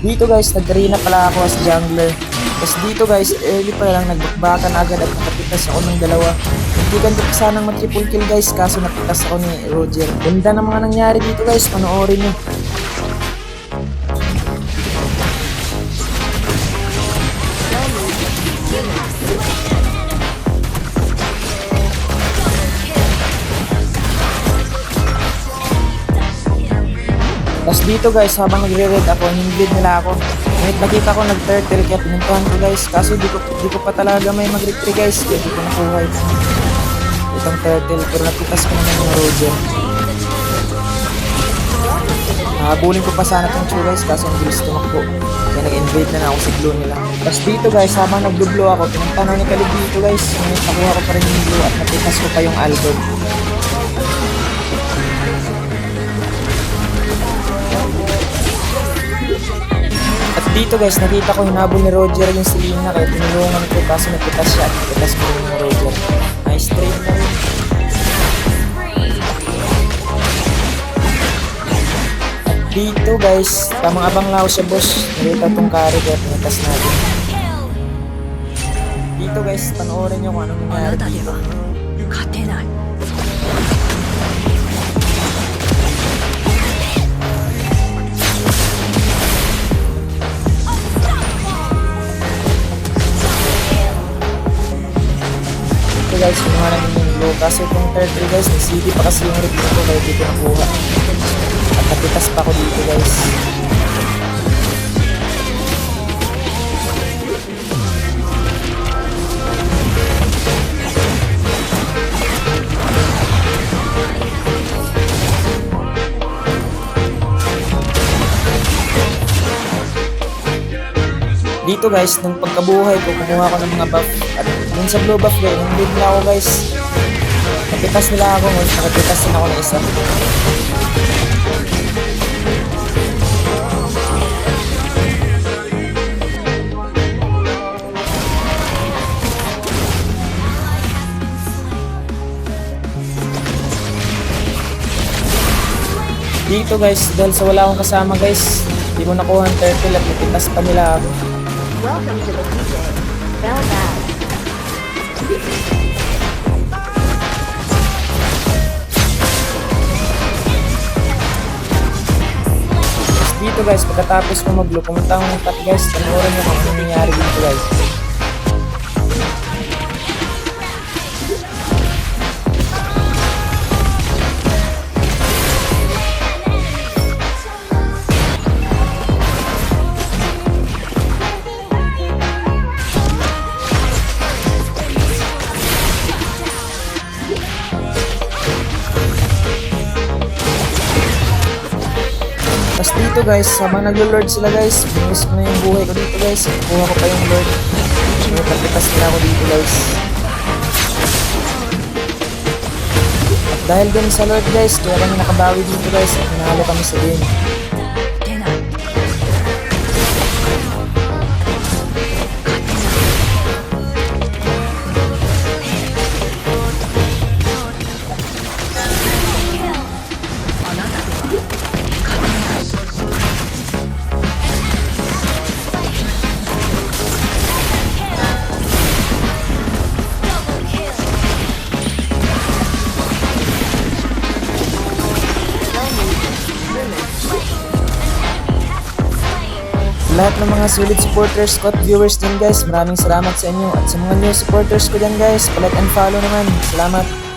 Dito guys, nag-arena pala ako as jungler. Tapos dito guys, early pa lang nagbakbakan agad at nakapitas ako ng dalawa. Hindi ganito pa sanang mag-triple kill guys, kaso napitas ako ni Roger. Ganda ng mga nangyari dito guys, panoorin nyo. Tapos dito guys, habang nagre-red ako, hinibid nila ako. Ngunit nakita ko nag-turtle kaya pinuntahan ko guys. Kaso di ko pa talaga may mag-retry guys. Kaya di ko nakuha itong turtle. Pero napitas ko naman yung Roger. Habulin ko pa sana itong Chu guys. Kaso ang bilis tumakbo. Kaya nag-invade na ako sa blue nila. Tapos dito guys, habang nag-blue ako, pinuntahan ni Kalib dito guys. Ngunit nakuha ko pa rin yung blue at napitas ko pa yung Albert. At dito guys, nakita ko hinabol ni Roger yung Selena kaya tinulungan ko kaso napitas siya at napitas ko rin yung Roger. Nice trade na rin. At dito guys, tamang abang lang ako sa boss. Nakita itong carry kaya pinitas natin. Dito guys, panoorin nyo kung anong nangyari dito. Guys, kinuha namin yung low kaso itong turtle guys, may CD pa kasi yung review ko kaya dito nakuha at napitas pa ako dito guys. Dito guys, nung pagkabuhay ko, kumuha ko ng mga buff at dun sa blue buff guys, nung lead na ako guys, napitas nila ako, nakapitas din ako ng isa. Dito guys, dahil sa wala akong kasama guys, hindi ko nakuha ang turtle at napitas pa nila ako. Welcome to the DJ. Bell Bell. Dito guys, pagkatapos ko mag-blue, pumunta akong top guys, panoorin nyo kung ano nangyari dito guys. Tapos dito guys, habang naglo-lord sila guys, binis ko na yung buhay ko dito guys. Kuha ko pa yung lord. Nagpapitas nila ako dito guys. At dahil din sa lord guys, kaya kami nakabawi dito guys. At nanalo kami sa game. Lahat ng mga solid supporters ko at viewers din guys, maraming salamat sa inyo. At sa mga new supporters ko dyan guys, palike and follow naman. Salamat!